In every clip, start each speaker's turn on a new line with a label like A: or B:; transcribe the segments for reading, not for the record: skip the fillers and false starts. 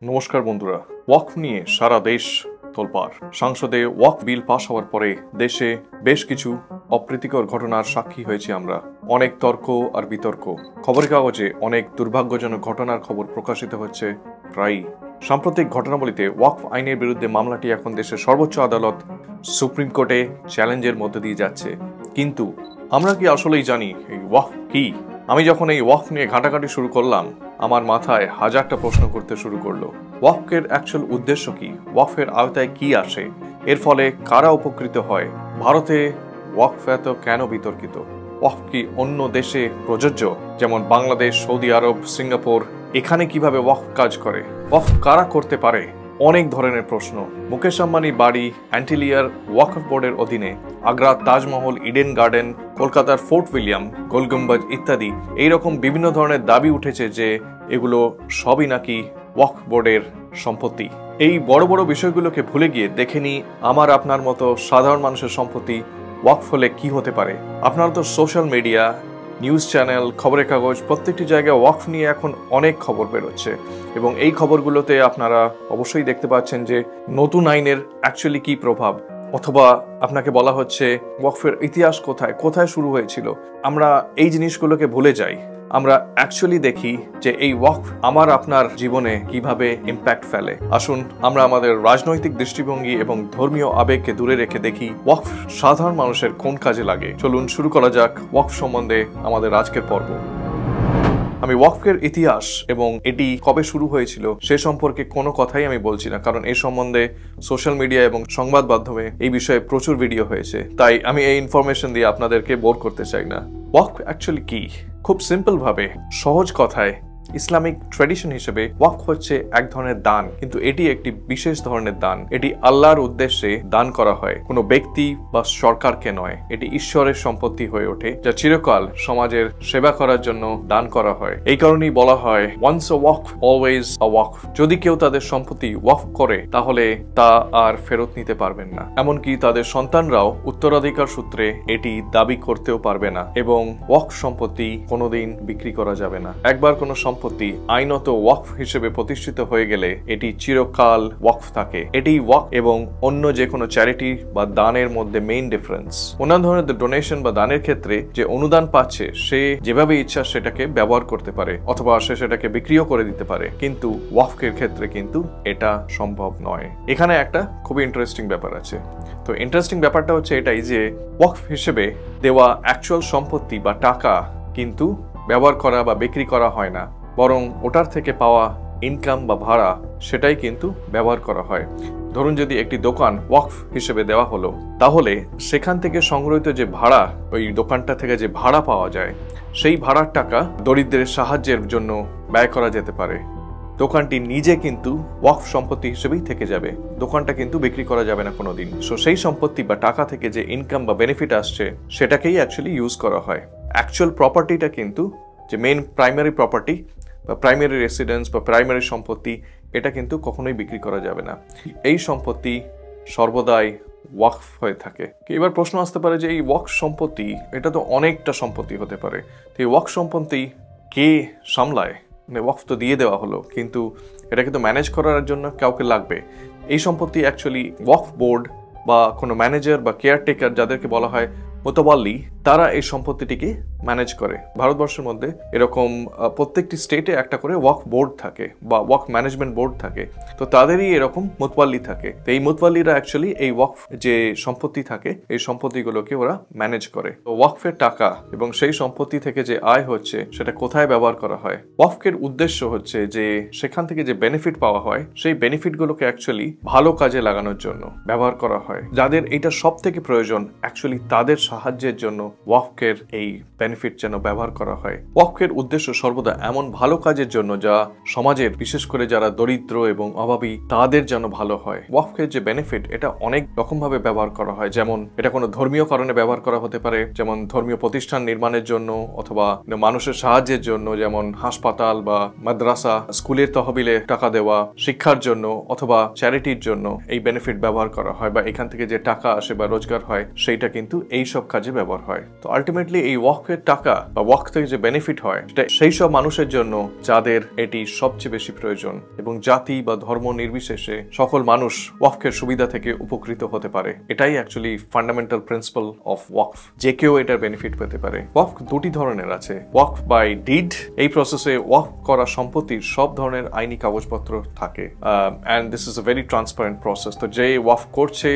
A: নমস্কার বন্ধুরা, ওয়াকফ নিয়ে সারা দেশ তোলপাড়। সংসদে ওয়াকফ বিল পাশ হওয়ার পরে দেশে বেশ কিছু অপ্রীতিকর ঘটনার সাক্ষী হয়েছি আমরা। অনেক তর্ক আর বিতর্ক, খবরের কাগজে অনেক দুর্ভাগ্যজনক ঘটনার খবর প্রকাশিত হচ্ছে প্রায়ই। সাম্প্রতিক ঘটনাবলিতে ওয়াকফ আইনের বিরুদ্ধে মামলাটি এখন দেশের সর্বোচ্চ আদালত সুপ্রিম কোর্টে চ্যালেঞ্জের মধ্যে দিয়ে যাচ্ছে। কিন্তু আমরা কি আসলেই জানি এই ওয়াকফ কি? আমি যখন এই ওয়াকফ নিয়ে ঘাটাঘাটি শুরু করলাম, আমার মাথায় হাজারটা প্রশ্ন করতে শুরু করলো। ওয়াকফের অ্যাকচুয়াল উদ্দেশ্য কি? ওয়াকফের আওতায় কি আসে? এর ফলে কারা উপকৃত হয়? ভারতে ওয়াকফ এত কেন বিতর্কিত? ওয়াকফ কি অন্য দেশে প্রযোজ্য, যেমন বাংলাদেশ, সৌদি আরব, সিঙ্গাপুর? এখানে কিভাবে ওয়াকফ কাজ করে? ওয়াকফ কারা করতে পারে? অনেক ধরনের প্রশ্ন। মুকেশ আম্বানির বাড়ি অ্যান্টিলিয়ার ওয়াকফ বোর্ডের অধীনে, আগ্রার তাজমহল, ইডেন গার্ডেন, কলকাতার ফোর্ট উইলিয়াম, গোলগুম্বাজ ইত্যাদি এইরকম বিভিন্ন ধরনের দাবি উঠেছে যে এগুলো সবই নাকি ওয়াকফ বোর্ডের সম্পত্তি। এই বড় বড় বিষয়গুলোকে ভুলে গিয়ে দেখে নিই আমার আপনার মতো সাধারণ মানুষের সম্পত্তি ওয়াকফ হলে কি হতে পারে। আপনারা তো সোশ্যাল মিডিয়া, নিউজ চ্যানেল, খবরের কাগজ প্রত্যেকটি জায়গায় ওয়াকফ নিয়ে এখন অনেক খবর বেরোচ্ছে, এবং এই খবরগুলোতে আপনারা অবশ্যই দেখতে পাচ্ছেন যে নতুন আইনের অ্যাকচুয়ালি কি প্রভাব, অথবা আপনাকে বলা হচ্ছে ওয়াকফের ইতিহাস কোথায় কোথায় শুরু হয়েছিল। আমরা এই জিনিসগুলোকে ভুলে যাই। আমরা অ্যাকচুয়ালি দেখি যে এই ওয়াকফ আমার আপনার জীবনে কিভাবে ইম্প্যাক্ট ফেলে। আসুন আমরা আমাদের রাজনৈতিক দৃষ্টিভঙ্গি এবং ধর্মীয় আবেগকে দূরে রেখে দেখি ওয়াকফ সাধারণ মানুষের কোন কাজে লাগে। চলুন শুরু করা যাক ওয়াকফ সম্বন্ধে আমাদের আজকের পর্ব। আমি ওয়াকফের ইতিহাস এবং এটি কবে শুরু হয়েছিল সে সম্পর্কে কোনো কথাই আমি বলছি না, কারণ এই সম্বন্ধে সোশ্যাল মিডিয়া এবং সংবাদ মাধ্যমে এই বিষয়ে প্রচুর ভিডিও হয়েছে, তাই আমি এই ইনফরমেশন দিয়ে আপনাদেরকে বোর করতে চাই না। ওয়াকফ অ্যাকচুয়ালি কি? খুব সিম্পল ভাবে, সহজ কথায়, ইসলামিক ট্র্যাডিশন হিসেবে ওয়াকফ হচ্ছে এক ধরনের দান, কিন্তু এটি একটি বিশেষ ধরনের দান। এটি আল্লাহর উদ্দেশ্যে দান করা হয়, কোনো ব্যক্তি বা সরকারকে নয়। এটি ঈশ্বরের সম্পত্তি হয়ে ওঠে, যা চিরকাল সমাজের সেবা করার জন্য দান করা হয়। এই কারণেই বলা হয় once a Waqf always a ওয়াকফ। যদি কেউ তাদের সম্পত্তি ওয়াকফ করে তাহলে তা আর ফেরত নিতে পারবেন না, এমনকি তাদের সন্তানরাও উত্তরাধিকার সূত্রে এটি দাবি করতেও পারবে না। এবং ওয়াকফ সম্পত্তি কোনোদিন বিক্রি করা যাবে না। একবার কোনো সম্পত্তি আইনত ওয়াকফ হিসেবে প্রতিষ্ঠিত হয়ে গেলে এটি চিরকাল ওয়াকফ থাকে। এটি ওয়াকফ এবং অন্য যে কোনো চ্যারিটি বা দানের মধ্যে মেইন ডিফারেন্স। অন্যান্য ধরনের ডোনেশন বা দানের ক্ষেত্রে যে অনুদান পাচ্ছে সে যেভাবে ইচ্ছা সেটাকে ব্যবহার করতে পারে, অথবা সে সেটাকে বিক্রিও করে দিতে পারে, কিন্তু ওয়াকফের ক্ষেত্রে কিন্তু এটা সম্ভব নয়। এখানে একটা খুবই ইন্টারেস্টিং ব্যাপার আছে। তো ইন্টারেস্টিং ব্যাপারটা হচ্ছে এটাই যে ওয়াকফ হিসেবে দেওয়া অ্যাকচুয়াল সম্পত্তি বা টাকা কিন্তু ব্যবহার করা বা বিক্রি করা হয় না, বরং ওটার থেকে পাওয়া ইনকাম বা ভাড়া সেটাই কিন্তু ব্যবহার করা হয়। ধরুন যদি একটি দোকান ওয়াকফ হিসেবে দেওয়া হলো, তাহলে সেখান থেকে সংগ্রহিত যে ভাড়া, ওই দোকানটা থেকে যে ভাড়া পাওয়া যায়, সেই ভাড়ার টাকা দরিদ্রের সাহায্যের জন্য ব্যয় করা যেতে পারে। দোকানটি নিজে কিন্তু ওয়াকফ সম্পত্তি হিসেবেই থেকে যাবে, দোকানটা কিন্তু বিক্রি করা যাবে না কোনোদিন। সো সেই সম্পত্তি বা টাকা থেকে যে ইনকাম বা বেনিফিট আসছে সেটাকেই অ্যাকচুয়ালি ইউজ করা হয়। অ্যাকচুয়াল প্রপার্টিটা কিন্তু, যে মেইন প্রাইমারি প্রপার্টি বা প্রাইমারি রেসিডেন্স বা প্রাইমারি সম্পত্তি, এটা কিন্তু কখনোই বিক্রি করা যাবে না। এই সম্পত্তি সর্বদাই ওয়াকফ হয়ে থাকে। এবার প্রশ্ন আসতে পারে যে এই ওয়াকফ সম্পত্তি, এটা তো অনেকটা সম্পত্তি হতে পারে, তো এই ওয়াকফ সম্পত্তি কে সামলায়? মানে ওয়াকফ তো দিয়ে দেওয়া হলো, কিন্তু এটাকে তো ম্যানেজ করার জন্য কাউকে লাগবে। এই সম্পত্তি অ্যাকচুয়ালি ওয়াকফ বোর্ড বা কোনো ম্যানেজার বা কেয়ারটেকার, যাদেরকে বলা হয় মোতাবাল্লি, তারা এই সম্পত্তিটিকে ম্যানেজ করে। ভারতবর্ষের মধ্যে এরকম প্রত্যেকটি স্টেটে একটা করে ওয়াকফ বোর্ড থাকে বা ওয়াকফ ম্যানেজমেন্ট বোর্ড থাকে, তো তাদেরই এরকম মোতওয়াল্লি থাকে। তো এই মোতওয়াল্লিরা অ্যাকচুয়ালি এই ওয়াকফ যে সম্পত্তি থাকে এই সম্পত্তিগুলোকে ওরা ম্যানেজ করে। তো ওয়াকফের টাকা এবং সেই সম্পত্তি থেকে যে আয় হচ্ছে সেটা কোথায় ব্যবহার করা হয়? ওয়াকফের উদ্দেশ্য হচ্ছে যে সেখান থেকে যে বেনিফিট পাওয়া হয় সেই বেনিফিটগুলোকে অ্যাকচুয়ালি ভালো কাজে লাগানোর জন্য ব্যবহার করা হয়। যাদের এটা সব থেকে প্রয়োজন অ্যাকচুয়ালি তাদের সাহায্যের জন্য ওয়াকফের এই বেনিফিট যেন ব্যবহার করা হয়। ওয়াকফের উদ্দেশ্য সর্বদা এমন ভালো কাজের জন্য যা সমাজের, বিশেষ করে যারা দরিদ্র এবং অভাবী, তাদের যেন ভালো হয়। ওয়াকফের যে বেনিফিট এটা অনেক রকম ভাবে ব্যবহার করা হয়, যেমন এটা কোনো ধর্মীয় কারণে ব্যবহার করা হতে পারে, যেমন ধর্মীয় প্রতিষ্ঠান নির্মাণের জন্য, অথবা মানুষের সাহায্যের জন্য, যেমন হাসপাতাল বা মাদ্রাসা, স্কুলের তহবিলে টাকা দেওয়া, শিক্ষার জন্য অথবা চ্যারিটির জন্য এই বেনিফিট ব্যবহার করা হয়, বা এখান থেকে যে টাকা আসে বা রোজগার হয় সেইটা কিন্তু এই সব কাজে ব্যবহার হয়। হয়। তো আলটিমেটলি এই ওয়াকফের টাকা বা ওয়াকফ থেকে যে বেনিফিট হয় সেটা সেই সব মানুষের জন্য যাদের এটি সবচেয়ে বেশি প্রয়োজন, এবং জাতি বা ধর্ম নির্বিশেষে সকল মানুষ ওয়াকফের সুবিধা থেকে উপকৃত হতে পারে। এটাই অ্যাকচুয়ালি ফান্ডামেন্টাল প্রিন্সিপাল অফ ওয়াকফ। যে কেউ এটার বেনিফিট পেতে পারে। ওয়াকফ দুটি ধরনের আছে, ওয়াকফ বাই ডিড। এই প্রসেসে ওয়াকফ করা সম্পত্তির সব ধরনের আইনি কাগজপত্র থাকে, and this is a very transparent process. তো যে ওয়াকফ করছে,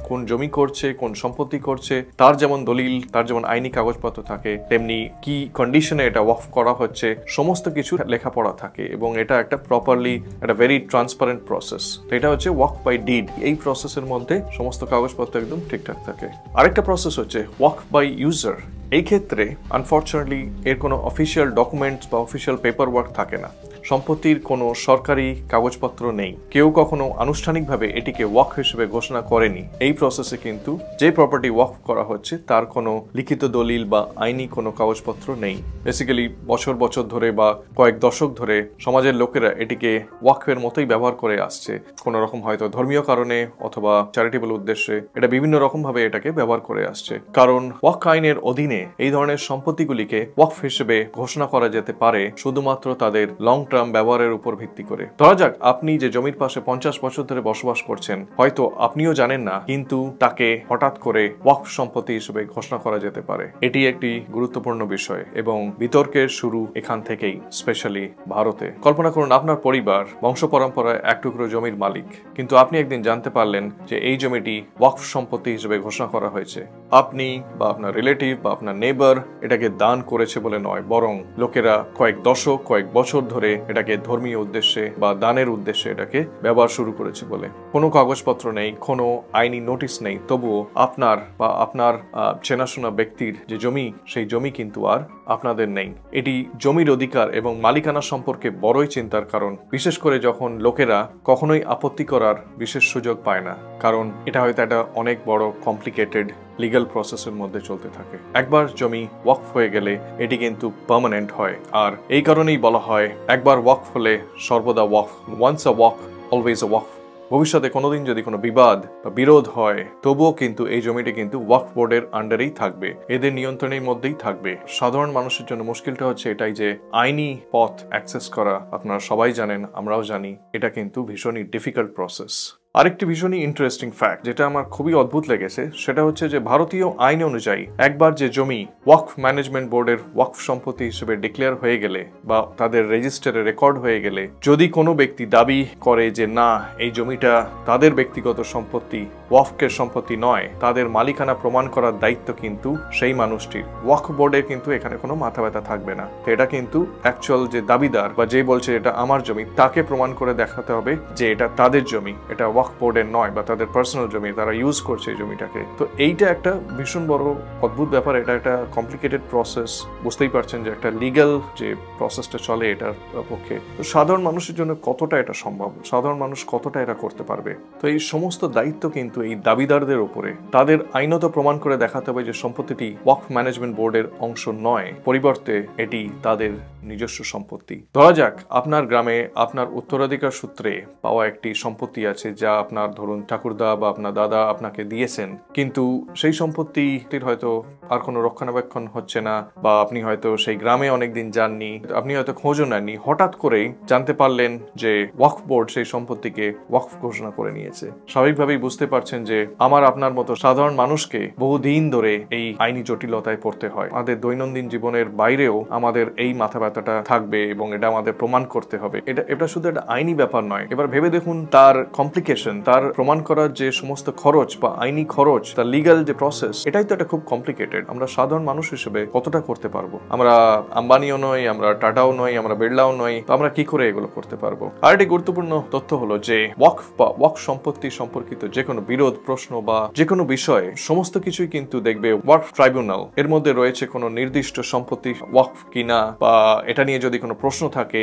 A: কোন জমি করছে, কোন সম্পত্তি করছে, তার যেমন দলিল, তার যেমন আইনি কাগজপত্র থাকে, তেমনি কি কন্ডিশনে এটা ওয়াকফ করা হচ্ছে সমস্ত কিছু লেখাপড়া থাকে, এবং এটা একটা প্রপারলি একটা ভেরি ট্রান্সপারেন্ট প্রসেস। তো এটা হচ্ছে ওয়াকফ বাই ডিড। এই প্রসেসের মধ্যে সমস্ত কাগজপত্র একদম ঠিকঠাক থাকে। আরেকটা প্রসেস হচ্ছে ওয়াকফ বাই ইউজার। এই ক্ষেত্রে আনফর্চুনেটলি এর কোনো অফিসিয়াল ডকুমেন্টস বা অফিসিয়াল পেপার ওয়ার্ক থাকে না, সম্পত্তির কোনো সরকারি কাগজপত্র নেই, কেউ কখনো আনুষ্ঠানিকভাবে এটিকে ওয়াকফ হিসেবে ঘোষণা করেনি। এই প্রসেসে কিন্তু যে প্রপার্টি ওয়াকফ করা হচ্ছে তার কোনো লিখিত দলিল বা আইনি কোনো কাগজপত্র নেই। বেসিক্যালি বছর বছর ধরে বা কয়েক দশক ধরে সমাজের লোকেরা এটিকে ওয়াকফের মতোই ব্যবহার করে আসছে, কোনো রকম হয়তো ধর্মীয় কারণে অথবা চ্যারিটেবল উদ্দেশ্যে এটা বিভিন্ন রকম ভাবে এটাকে ব্যবহার করে আসছে। কারণ ওয়াকফ আইনের অধীনে এই ধরনের সম্পত্তিগুলিকে ওয়াকফ হিসেবে ঘোষণা করা যেতে পারে শুধুমাত্র তাদের লং টার্ম ব্যবহারের উপর ভিত্তি করে। ধরা যাক আপনি যে জমির পাশে 50 বছর ধরে বসবাস করছেন, হয়তো আপনিও জানেন না, কিন্তু তাকে হঠাৎ করে ওয়াকফ সম্পত্তি হিসেবে ঘোষণা করা যেতে পারে। এটি একটি গুরুত্বপূর্ণ বিষয় এবং বিতর্কের শুরু এখান থেকেই, স্পেশালি ভারতে। কল্পনা করুন আপনার পরিবার বংশ পরম্পরায় এক টুকরো জমির মালিক, কিন্তু আপনি একদিন জানতে পারলেন যে এই জমিটি ওয়াকফ সম্পত্তি হিসেবে ঘোষণা করা হয়েছে। আপনি বা আপনার রিলেটিভ বা আপনার নেবার এটাকে দান করেছে বলে নয়, বরং লোকেরা কয়েক দশক, কয়েক বছর ধরে এটাকে ধর্মীয় উদ্দেশ্যে বা দানের উদ্দেশ্যে এটাকে ব্যবহার শুরু করেছে বলে। কোনো কাগজপত্র নেই, কোনো আইনি নোটিশ নেই, তবুও আপনার বা আপনার চেনাশোনা ব্যক্তির যে জমি, সেই জমি কিন্তু আর আপনাদের নেই। এটি জমির অধিকার এবং মালিকানা সম্পর্কে বড়ই চিন্তার কারণ, বিশেষ করে যখন লোকেরা কখনোই আপত্তি করার বিশেষ সুযোগ পায় না, কারণ এটা হয়তো একটা অনেক বড় কমপ্লিকেটেড লিগ্যাল প্রসেসের মধ্যে চলতে থাকে। একবার জমি ওয়াকফ হয়ে গেলে এটি কিন্তু পার্মানেন্ট হয়, আর এই কারণেই বলা হয় একবার ওয়াকফ হলে সর্বদা ওয়াকফ, once a Waqf always a ওয়াকফ। ভবিষ্যতে কোনোদিন যদি কোনো বিবাদ বা বিরোধ হয়, তবুও কিন্তু এই জমিটি কিন্তু ওয়াকফ বোর্ডের আন্ডারেই থাকবে, এদের নিয়ন্ত্রণের মধ্যেই থাকবে। সাধারণ মানুষের জন্য মুশকিলটা হচ্ছে এটাই যে আইনি পথ অ্যাক্সেস করা, আপনারা সবাই জানেন, আমরাও জানি, এটা কিন্তু ভীষণই ডিফিকাল্ট প্রসেস। আরেকটি ভীষণই ইন্টারেস্টিং ফ্যাক্ট যেটা আমার খুবই অদ্ভুত লেগেছে, সেটা হচ্ছে যে ভারতীয় আইন অনুযায়ী একবার যে জমি ওয়াকফ ম্যানেজমেন্ট বোর্ডের ওয়াকফ সম্পত্তি হিসেবে ডিক্লেয়ার হয়ে গেলে বা তাদের রেজিস্টারে রেকর্ড হয়ে গেলে, যদি কোনো ব্যক্তি দাবি করে যে না, এই জমিটা তাদের ব্যক্তিগত সম্পত্তি, ওয়াকফের সম্পত্তি নয়, তাদের মালিকানা প্রমাণ করার দায়িত্ব কিন্তু সেই মানুষটির। ওয়াকফ বোর্ডের কিন্তু এখানে কোনো মাথা ব্যথা থাকবে না। তো এটা কিন্তু অ্যাকচুয়াল যে দাবিদার বা যে বলছে এটা আমার জমি, তাকে প্রমাণ করে দেখাতে হবে যে এটা তাদের জমি, এটা ওয়াকফ বোর্ডের নয় বা তাদের পার্সোনাল জমি, তারা ইউজ করছে এই জমিটাকে। তো এইটা একটা ভীষণ বড় অদ্ভুত ব্যাপার, এটা একটা কমপ্লিকেটেড প্রসেস। বুঝতেই পারছেন যে একটা লিগ্যাল যে প্রসেসটা চলে এটার পক্ষে, তো সাধারণ মানুষের জন্য কতটা এটা সম্ভব, সাধারণ মানুষ কতটা এটা করতে পারবে। তো এই সমস্ত দায়িত্ব কিন্তু এই দাবিদারদের উপরে। তাদের আইনত প্রমাণ করে দেখাতে হবে যে সম্পত্তিটি ওয়াকফ ম্যানেজমেন্ট বোর্ডের অংশ নয়, পরিবর্তে এটি তাদের নিজস্ব সম্পত্তি। ধরা যাক আপনার গ্রামে আপনার উত্তরাধিকার সূত্রে পাওয়া একটি সম্পত্তি আছে, যা আপনার ধরুন ঠাকুরদা বা আপনার দাদা আপনাকে দিয়েছেন, কিন্তু সেই সম্পত্তির হয়তো আর কোনো রক্ষণাবেক্ষণ হচ্ছে না, বা আপনি হয়তো সেই গ্রামে অনেকদিন যাননি, আপনি হয়তো খোঁজও নেননি, হঠাৎ করেই জানতে পারলেন যে ওয়াকফ বোর্ড সেই সম্পত্তিকে ওয়াকফ ঘোষণা করে নিয়েছে। স্বাভাবিকভাবেই বুঝতে পারছেন যে আমার আপনার মতো সাধারণ মানুষকে বহুদিন ধরে এই আইনি জটিলতায় পড়তে হয়। আমাদের দৈনন্দিন জীবনের বাইরেও আমাদের এই মাথা ব্যথাটা থাকবে এবং এটা আমাদের প্রমাণ করতে হবে। এটা শুধু একটা আইনি ব্যাপার নয়। এবার ভেবে দেখুন তার কমপ্লিকেশন, তার প্রমাণ করার যে সমস্ত খরচ বা আইনি খরচ, তার লিগ্যাল যে প্রসেস, এটাই তো একটা খুব কমপ্লিকেটেড। আমরা সাধারণ মানুষ হিসেবে কতটা করতে পারবো? আমরা আম্বানিও নই, আমরা টাটাও নই, আমরা বিড়লাও নই, তো আমরা কি করে এগুলো করতে পারবো? আর একটি গুরুত্বপূর্ণ তথ্য হলো যে ওয়াকফ বা ওয়াকফ সম্পত্তি সম্পর্কিত যে কোনো বিরোধ, প্রশ্ন বা যে কোনো বিষয়ে সমস্ত কিছুই কিন্তু দেখবে ওয়াকফ ট্রাইব্যুনাল এর মধ্যে রয়েছে। কোনো নির্দিষ্ট সম্পত্তি ওয়াকফ কিনা বা এটা নিয়ে যদি কোনো প্রশ্ন থাকে,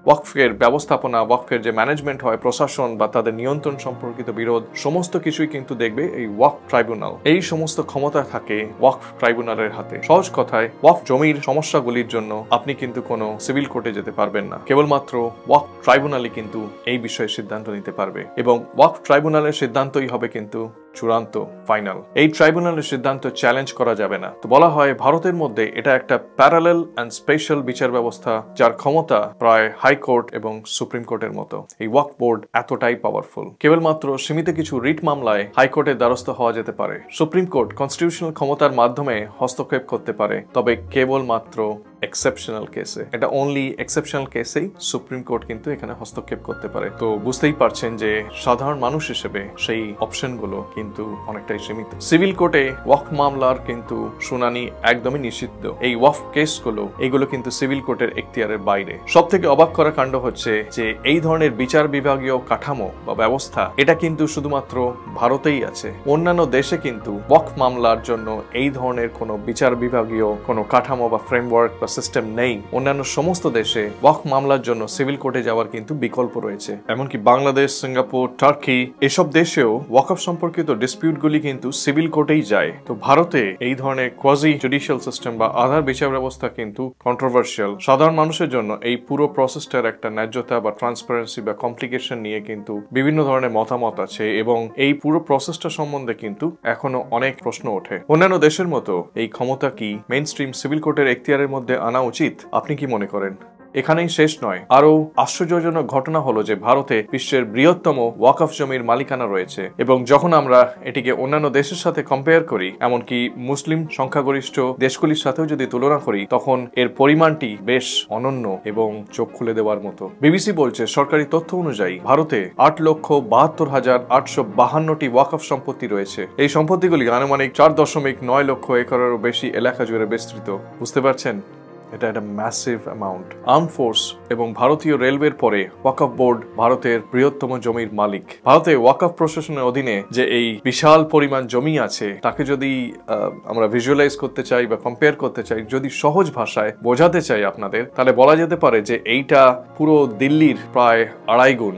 A: ওয়াকফের ব্যবস্থাপনা, ওয়াকফের যে ম্যানেজমেন্ট হয়, প্রশাসন বা তাদের নিয়ন্ত্রণ সম্পর্কিত বিরোধ, সমস্ত কিছুই কিন্তু দেখবে এই ওয়াকফ ট্রাইব্যুনাল। এই সমস্ত ক্ষমতা থাকে ওয়াকফ ট্রাইব্যুনালের হাতে। সহজ কথায়, ওয়াকফ জমির সমস্যাগুলির জন্য আপনি কিন্তু কোনো সিভিল কোর্টে যেতে পারবেন না, কেবলমাত্র ওয়াকফ ট্রাইব্যুনালই কিন্তু এই বিষয়ে সিদ্ধান্ত নিতে পারবে, এবং ওয়াকফ ট্রাইব্যুনালের সিদ্ধান্তই হবে কিন্তু চূড়ান্ত ফাইনাল। এই ট্রাইব্যুনালের সিদ্ধান্ত চ্যালেঞ্জ করা যাবে না। তো বলা হয় ভারতের মধ্যে এটা একটা প্যারালেল অ্যান্ড স্পেশাল বিচার ব্যবস্থা, যার ক্ষমতা প্রায় হাইকোর্ট এবং সুপ্রিম কোর্টের মতো। এই ওয়াকফ বোর্ড এতটাই পাওয়ারফুল, কেবলমাত্র সীমিত কিছু রিট মামলায় হাইকোর্টের দ্বারস্থ হওয়া যেতে পারে। সুপ্রিম কোর্ট কনস্টিটিউশনাল ক্ষমতার মাধ্যমে হস্তক্ষেপ করতে পারে, তবে কেবলমাত্র এক্সেপশনাল কেসে। এটা অনলি এক্সেপশনাল কেসেই সুপ্রিম কোর্ট কিন্তু এখানে হস্তক্ষেপ করতে পারে। তো বুঝতেই পারছেন যে সাধারণ মানুষ হিসেবে সেই অপশনগুলো কিন্তু অনেকটাই সীমিত। সিভিল কোর্টে ওয়াকফ মামলার কিন্তু শুনানি একদমই নিষিদ্ধ। এই ওয়াকফ কেসগুলো এগুলো কিন্তু সিভিল কোর্টের এখতিয়ারের বাইরে। সব থেকে অবাক করা কাণ্ড হচ্ছে যে এই ধরনের বিচার বিভাগীয় কাঠামো বা ব্যবস্থা এটা কিন্তু শুধুমাত্র ভারতেই আছে। অন্যান্য দেশে কিন্তু ওয়াকফ মামলার জন্য এই ধরনের কোনো বিচার বিভাগীয় কোনো কাঠামো বা ফ্রেমওয়ার্ক সিস্টেম নেই। অন্যান্য সমস্ত দেশে ওয়াকফ মামলার জন্য সিভিল কোর্টে যাওয়ার কিন্তু বিকল্প রয়েছে। এমনকি বাংলাদেশ, সিঙ্গাপুর, টার্কি এসব দেশেও ওয়াকফ সম্পর্কিত ডিসপিউটগুলি কিন্তু সিভিল কোর্টেই যায়। তো ভারতে এই ধরনের কোয়াজি জুডিশিয়াল সিস্টেম বা আধার বিচার ব্যবস্থা কিন্তু কন্ট্রোভার্সিয়াল। সাধারণ মানুষের জন্য এই পুরো প্রসেসটার একটা ন্যায্যতা বা ট্রান্সপারেন্সি বা কমপ্লিকেশন নিয়ে কিন্তু বিভিন্ন ধরনের মতামত আছে, এবং এই পুরো প্রসেসটা সম্বন্ধে কিন্তু এখনো অনেক প্রশ্ন ওঠে। অন্যান্য দেশের মতো এই ক্ষমতা কি মেইন স্ট্রিম সিভিল কোর্টের এখতিয়ারের মধ্যে আনা উচিত? আপনি কি মনে করেন? এখানেই শেষ নয়। আরো আশ্চর্যজনক ঘটনা হলো যে ভারতে বিশ্বের বৃহত্তম ওয়াকফ জমির মালিকানা রয়েছে, এবং যখন আমরা এটিকে অন্যান্য দেশের সাথে কম্পেয়ার করি, এমনকি মুসলিম সংখ্যাগরিষ্ঠ দেশগুলির সাথেও যদি তুলনা করি, তখন এর পরিমাণটি বেশ অনন্য এবং চোখ খুলে দেওয়ার মতো। বিবিসি বলছে সরকারি তথ্য অনুযায়ী ভারতে 8,72,852টি ওয়াকফ সম্পত্তি রয়েছে। এই সম্পত্তিগুলি আনুমানিক 4.9 লক্ষ একরেরও বেশি এলাকা জুড়ে বিস্তৃত। বুঝতে পারছেন, এটা একটা ম্যাসিভ অ্যামাউন্ট। আর্ম ফোর্স এবং ভারতীয় রেলওয়ের পরে ওয়াকফ বোর্ড ভারতের বৃহত্তম জমির মালিক। ভারতে ওয়াকফ প্রশাসনের অধীনে যে এই বিশাল পরিমাণ জমি আছে, তাকে যদি আমরা ভিজুয়ালাইজ করতে চাই বা কম্পেয়ার করতে চাই, যদি সহজ ভাষায় বোঝাতে চাই আপনাদের, তাহলে বলা যেতে পারে যে এইটা পুরো দিল্লির প্রায় 2.5 গুণ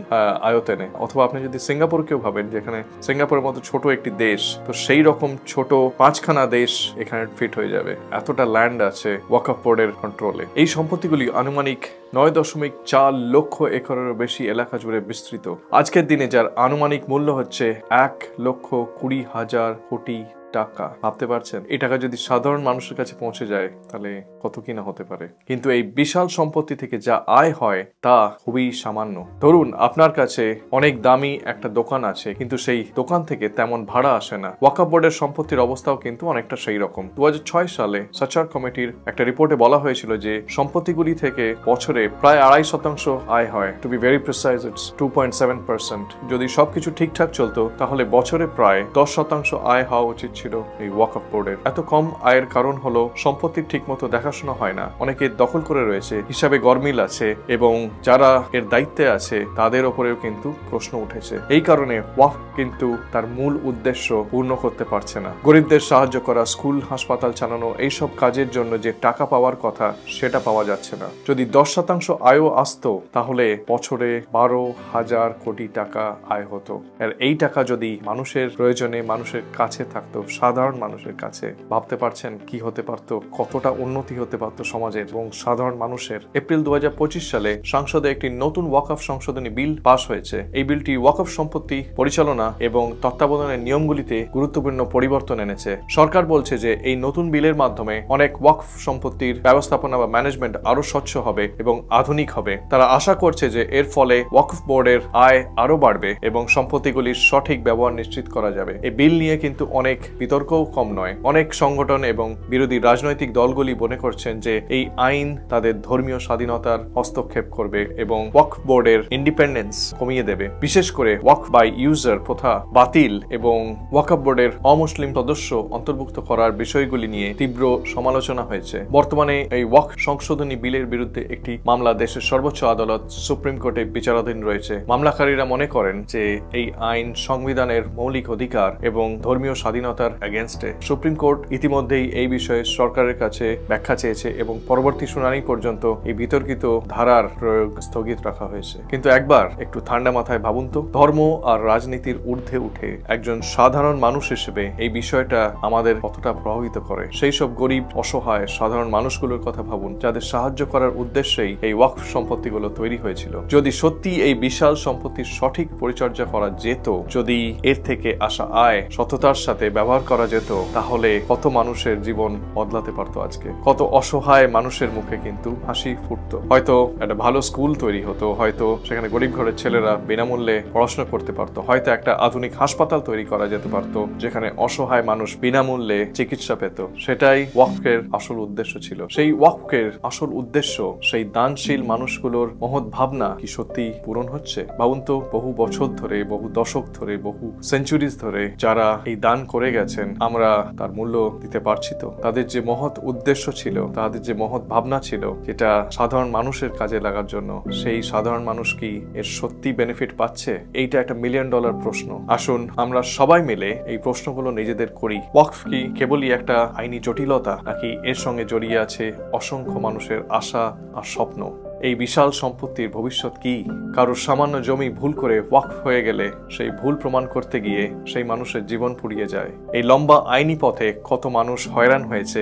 A: আয়তনে। অথবা আপনি যদি সিঙ্গাপুরকেও ভাবেন, যেখানে সিঙ্গাপুরের মতো ছোট একটি দেশ, তো সেই রকম ছোট 5খানা দেশ এখানে ফিট হয়ে যাবে। এতটা ল্যান্ড আছে ওয়াকফ বোর্ডের কন্ট্রোলে। এই সম্পত্তিগুলি আনুমানিক 9.4 লক্ষ একরেরও বেশি এলাকা জুড়ে বিস্তৃত। আজকের দিনে যার আনুমানিক মূল্য হচ্ছে 1,20,000 কোটি টাকা। ভাবতে পারছেন এই টাকা যদি সাধারণ মানুষের কাছে পৌঁছে যায় তাহলে কত কিনা হতে পারে। কিন্তু এই বিশাল সম্পত্তি থেকে যা আয় হয় তা খুবই সামান্য। ধরুন আপনার কাছে অনেক দামি একটা দোকান আছে, কিন্তু সেই দোকান থেকে তেমন ভাড়া আসে না। ওয়াকফ বোর্ডের সম্পত্তির অবস্থাও কিন্তু অনেকটা সেই রকম। 2006 সালে সাচার কমিটির একটা রিপোর্টে বলা হয়েছিল যে সম্পত্তিগুলি থেকে বছরে প্রায় 2.5% আয় হয়। To be very precise, it's 2.7%। যদি সবকিছু ঠিকঠাক চলতো তাহলে বছরে প্রায় 10% আয় হওয়া উচিত ছিল এই ওয়াকফ বোর্ডের। এত কম আয়ের কারণ হলো সম্পত্তির ঠিকমতো দেখাশোনা হয় না, অনেকে দখল করে রয়েছে, হিসাবে গরমিল আছে, এবং যারা এর দায়িত্বে আছে তাদের ওপরেও কিন্তু প্রশ্ন উঠেছে। এই কারণে ওয়াকফ কিন্তু তার মূল উদ্দেশ্য পূর্ণ করতে পারছে না। গরিবদের সাহায্য করা, স্কুল হাসপাতাল চালানো, এইসব কাজের জন্য যে টাকা পাওয়ার কথা সেটা পাওয়া যাচ্ছে না। যদি 10% আয়ও আসতো তাহলে বছরে 12,000 কোটি টাকা আয় হতো। আর এই টাকা যদি মানুষের প্রয়োজনে মানুষের কাছে থাকতো, সাধারণ মানুষের কাছে, ভাবতে পারছেন কি হতে পারতো, কতটা উন্নতি হতে পারতো সমাজের এবং সাধারণ মানুষের। এপ্রিল 2025 সালে সংসদে একটি নতুন ওয়াকফ সংশোধনী বিল পাস হয়েছে। এই বিলটি ওয়াকফ সম্পত্তি পরিচালনা এবং তত্ত্বাবধানের নিয়মগুলিতে গুরুত্বপূর্ণ পরিবর্তন এনেছে। সরকার বলছে যে এই নতুন বিলের মাধ্যমে অনেক ওয়াকফ সম্পত্তির ব্যবস্থাপনা বা ম্যানেজমেন্ট আরো স্বচ্ছ হবে এবং আধুনিক হবে। তারা আশা করছে যে এর ফলে ওয়াকফ বোর্ডের আয় আরো বাড়বে এবং সম্পত্তিগুলির সঠিক ব্যবহার নিশ্চিত করা যাবে। এই বিল নিয়ে কিন্তু অনেক বিতর্কও কম নয়। অনেক সংগঠন এবং বিরোধী রাজনৈতিক দলগুলি মনে করছেন যে এই আইন তাদের ধর্মীয় স্বাধীনতার হস্তক্ষেপ করবে এবং ওয়াকফ বোর্ডের ইন্ডিপেন্ডেন্স কমিয়ে দেবে। বিশেষ করে ওয়াকফ বাই ইউজার প্রথা বাতিল এবং ওয়াকফ বোর্ডের অমুসলিম সদস্য অন্তর্ভুক্ত করার বিষয়গুলি নিয়ে তীব্র সমালোচনা হয়েছে। বর্তমানে এই ওয়াকফ সংশোধনী বিলের বিরুদ্ধে একটি মামলা দেশের সর্বোচ্চ আদালত সুপ্রিম কোর্টে বিচারাধীন রয়েছে। মামলাকারীরা মনে করেন যে এই আইন সংবিধানের মৌলিক অধিকার এবং ধর্মীয় স্বাধীনতার এটার এগেনস্টে। সুপ্রিম কোর্ট ইতিমধ্যেই এই বিষয়ে সরকারের কাছে ব্যাখ্যা চেয়েছে এবং পরবর্তী শুনানি পর্যন্ত এই বিতর্কিত ধারার প্রয়োগ স্থগিত রাখা হয়েছে। কিন্তু একবার একটু ঠান্ডা মাথায় ভাবুন তো, ধর্ম আর রাজনীতির ঊর্ধ্বে উঠে একজন সাধারণ মানুষ হিসেবে এই বিষয়টা আমাদের কতটা প্রভাবিত করে। সেই সব গরিব, অসহায় সাধারণ মানুষগুলোর কথা ভাবুন, যাদের সাহায্য করার উদ্দেশ্যেই এই ওয়াকফ সম্পত্তিগুলো তৈরি হয়েছিল। যদি সত্যি এই বিশাল সম্পত্তির সঠিক পরিচর্যা করা যেত, যদি এর থেকে আসা আয় সততার সাথে ব্যবহার করা যেত, তাহলে কত মানুষের জীবন বদলাতে পারতো আজকে। কত অসহায় মানুষের মুখে কিন্তু হাসি ফুটতো। হয়তো একটা ভালো স্কুল তৈরি হতো, হয়তো সেখানে গরিব ঘরের ছেলেরা বিনামূল্যে পড়াশোনা করতে পারতো, হয়তো একটা আধুনিক হাসপাতাল তৈরি করা যেতে পারতো যেখানে অসহায় মানুষ বিনামূল্যে চিকিৎসা পেত। সেটাই ওয়াকফের আসল উদ্দেশ্য ছিল। সেই ওয়াকফের আসল উদ্দেশ্য, সেই দানশীল মানুষগুলোর মহৎ ভাবনা কি সত্যি পূরণ হচ্ছে? ভাবুন তো, বহু বছর ধরে, বহু দশক ধরে, বহু সেঞ্চুরিজ ধরে যারা এই দান করে গেছেন, আমরা তার মূল্য দিতে পারছি তো? তাদের যে মহৎ উদ্দেশ্য ছিল, তাদের যে মহৎ ভাবনা ছিল, যেটা সাধারণ মানুষের কাজে লাগার জন্য, সেই সাধারণ মানুষ কি এর সত্যি বেনিফিট পাচ্ছে? এইটা একটা $1 মিলিয়ন প্রশ্ন। আসুন আমরা সবাই মিলে এই প্রশ্নগুলো নিজেদের করি। ওয়াকফ কি কেবলই একটা আইনি জটিলতা, নাকি এর সঙ্গে জড়িয়ে আছে অসংখ্য মানুষের আশা আর স্বপ্ন? এই বিশাল সম্পত্তির ভবিষ্যৎ কি? কারোর সামান্য জমি ভুল করে ওয়াকফ হয়ে গেলে সেই ভুল প্রমাণ করতে গিয়ে সেই মানুষের জীবন পুড়িয়ে যায়। এই লম্বা আইনি পথে কত মানুষ হয়রান হয়েছে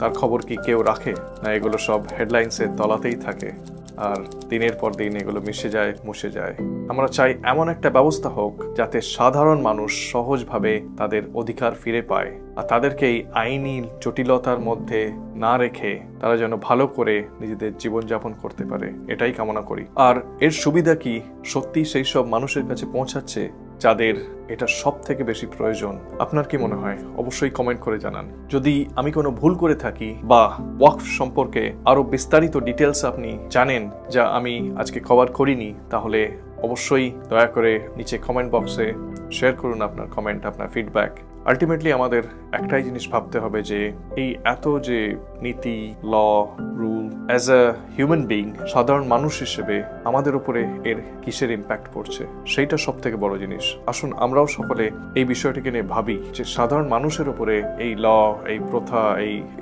A: তার খবর কি কেউ রাখে? না এগুলো সব হেডলাইন্সের তলাতেই থাকে আর দিনের পর দিন এগুলো মিশে যায়, মুছে যায়। আমরা চাই এমন একটা ব্যবস্থা হোক যাতে সাধারণ মানুষ সহজভাবে তাদের অধিকার ফিরে পায়, আর তাদেরকে এই আইনি জটিলতার মধ্যে না রেখে তারা যেন ভালো করে নিজেদের জীবনযাপন করতে পারে, এটাই কামনা করি। আর এর সুবিধা কি সত্যি সেই সব মানুষের কাছে পৌঁছাচ্ছে যাদের এটা সব থেকে বেশি প্রয়োজন? আপনার কি মনে হয়? অবশ্যই কমেন্ট করে জানান। যদি আমি কোনো ভুল করে থাকি বা ওয়াকফ সম্পর্কে আরো বিস্তারিত ডিটেলস আপনি জানেন যা আমি আজকে কভার করিনি, তাহলে অবশ্যই দয়া করে নিচে কমেন্ট বক্সে শেয়ার করুন আপনার কমেন্ট, আপনার ফিডব্যাক। আলটিমেটলি আমাদের একটাই জিনিস ভাবতে হবে যে এই এত যে নীতি, law, rule, as a human being, সাধারণ মানুষ হিসেবে আমাদের উপরে এর কিসের ইম্প্যাক্ট পড়ছে, সেইটা সব থেকে বড় জিনিস। আসুন আমরাও সকলে এই বিষয়টিকে নিয়ে ভাবি যে সাধারণ মানুষের উপরে এই ল, এই প্রথা,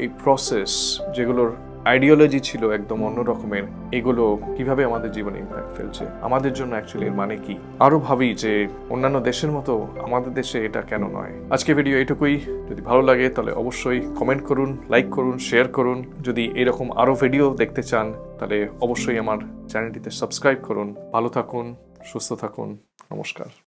A: এই প্রসেস যেগুলোর আইডিওলজি ছিল একদম অন্য রকমের, এগুলো কিভাবে আমাদের জীবনে ইম্প্যাক্ট ফেলছে, আমাদের জন্য অ্যাকচুয়ালি এর মানে কি। আরো ভাবি যে অন্যান্য দেশের মতো আমাদের দেশে এটা কেন নয়। আজকে ভিডিও এটুকুই। যদি ভালো লাগে তাহলে অবশ্যই কমেন্ট করুন, লাইক করুন, শেয়ার করুন। যদি এরকম আরো ভিডিও দেখতে চান তাহলে অবশ্যই আমার চ্যানেলটিতে সাবস্ক্রাইব করুন। ভালো থাকুন, সুস্থ থাকুন। নমস্কার।